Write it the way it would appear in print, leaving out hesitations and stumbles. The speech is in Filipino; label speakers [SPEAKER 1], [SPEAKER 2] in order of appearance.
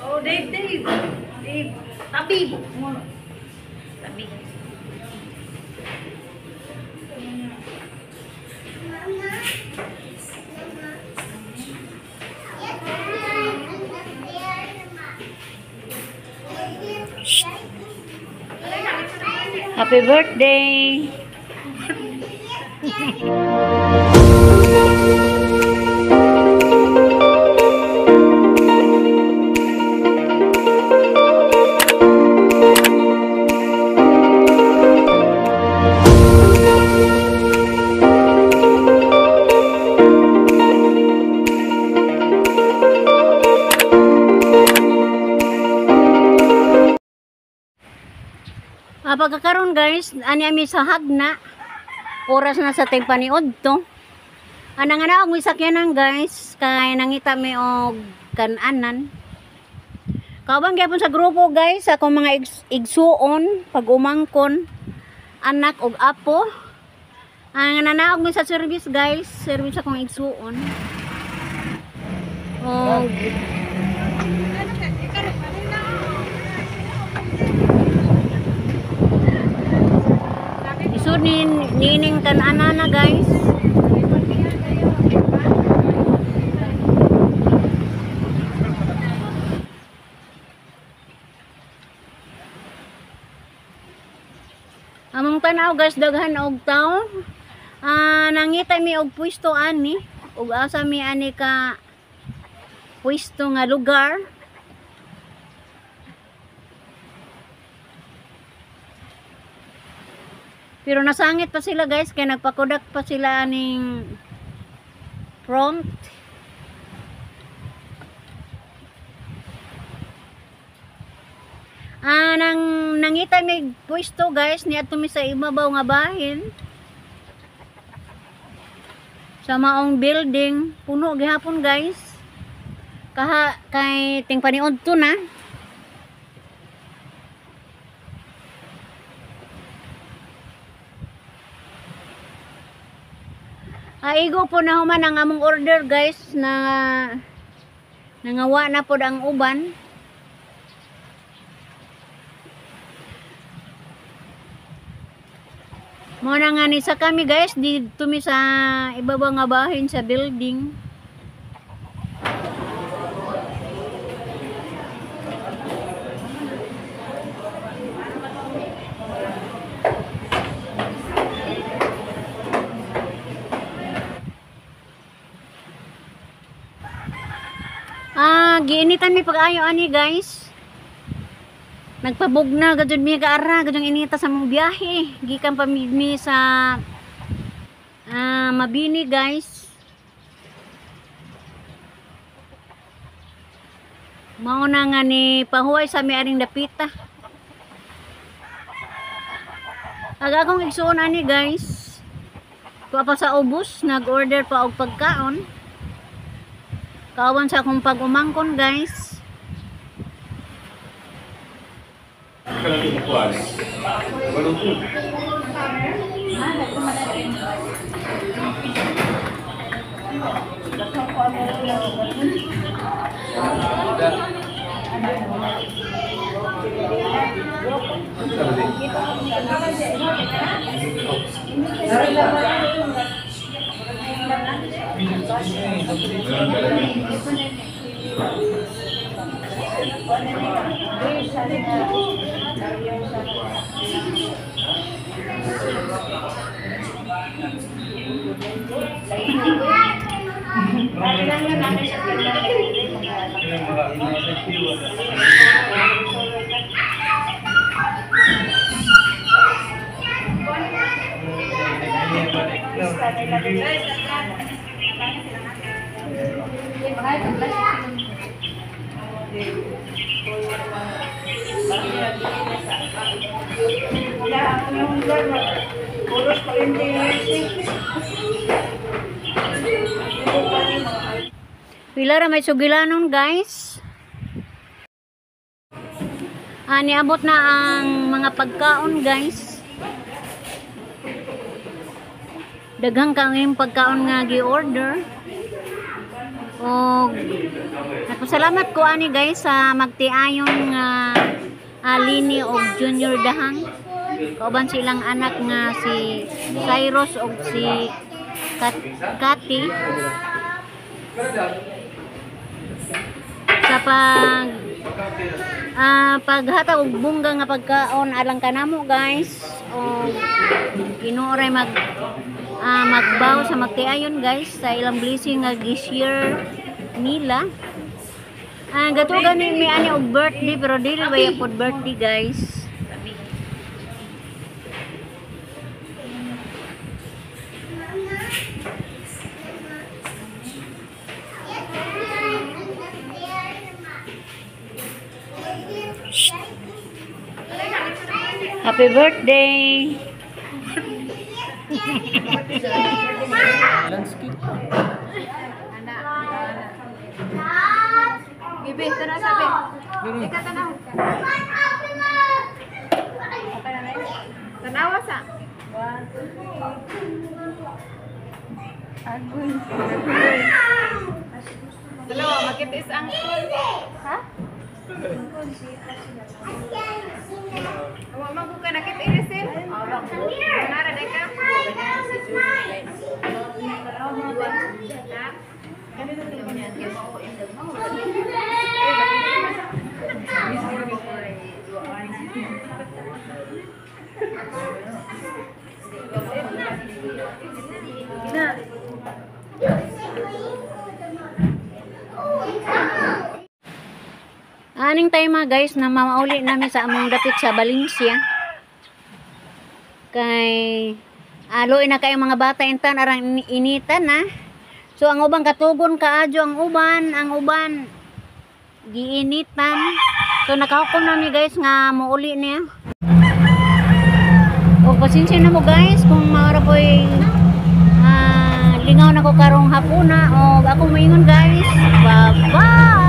[SPEAKER 1] Oh, Dave, Dave. Dave. Tabi. Tabi.
[SPEAKER 2] Happy birthday! Pagkakaroon guys, ani ami sa hagna. Oras na sa ting paniod to. Anang ana og misakyanan guys, kay nangita mi og kananan. Kaubang gyapon sa grupo guys, ako mga igsuon, pag-umangkon, anak og apo. Ang nanaog mi sa service guys, service akong igsuon. Og so nining kanana na guys. Among tanaw guys, daghan og tawo. Nangita mi og pwesto ani, og asa mi ani ka pwesto nga lugar. Pero nasangit pa sila guys, kaya nagpakudak pa sila ning front. Nangita may pwesto guys, niadto mi sa ibabaw nga bahin. Sa maong building, puno gihapon guys. Kay ting paniod to na. Aigo po na human ang among order guys, na nangawa na po ang uban. Mo na nga ni sa kami guys, dito mi sa ibabaw nga bahin sa building. Giinitan mi pag-ayo ani guys. Nagpabugna gadud mi kaara, gadung inita sa mong biyahe. Gikan pa mi sa Mabini guys. Mao na nga ni pahuway sa mi aring dapita. Aga akong igsuon ani guys. Tuwa pa sa ubos, nag-order pa og pagkaon. Kawan sa akong pag-umangkon guys. Pila ra may sugilanon guys. Niabot na ang mga pagkaon guys. Daghang kang yung pagkaon nga gi-order. O nagpasalamat ko ani guys sa magtiayong Lini og Junior Dahang. Kauban silang anak nga si Cyrus og si Kati. Sa paghatag og bungga nga pagkaon alang kanamo guys. O inuoray magbaw sa magtiayon guys sa ilang blessing nga gi-share nila. Gato gani mi ani og birthday pero dili ba ya pod birthday guys. Happy birthday.
[SPEAKER 3] Landscape.
[SPEAKER 1] Bibi, tara sabi. Ika tanaw. Tanawa sa. Agoy. Dalawa, makitis ang... Ha? Awa man ko ka nakit irisin. Nara day ka.
[SPEAKER 2] Aning time guys na mamauli namin sa among dapit sa Valencia. Kay aloy na kay mga bata intan arang initan na. So ang uban katugon kaadyo ang uban giinitan. So nakahukom nami guys nga muuli niya. O pasensya na mo guys kung maara po'y lingaw na ko karong hapuna o ako maingon guys. Bye bye.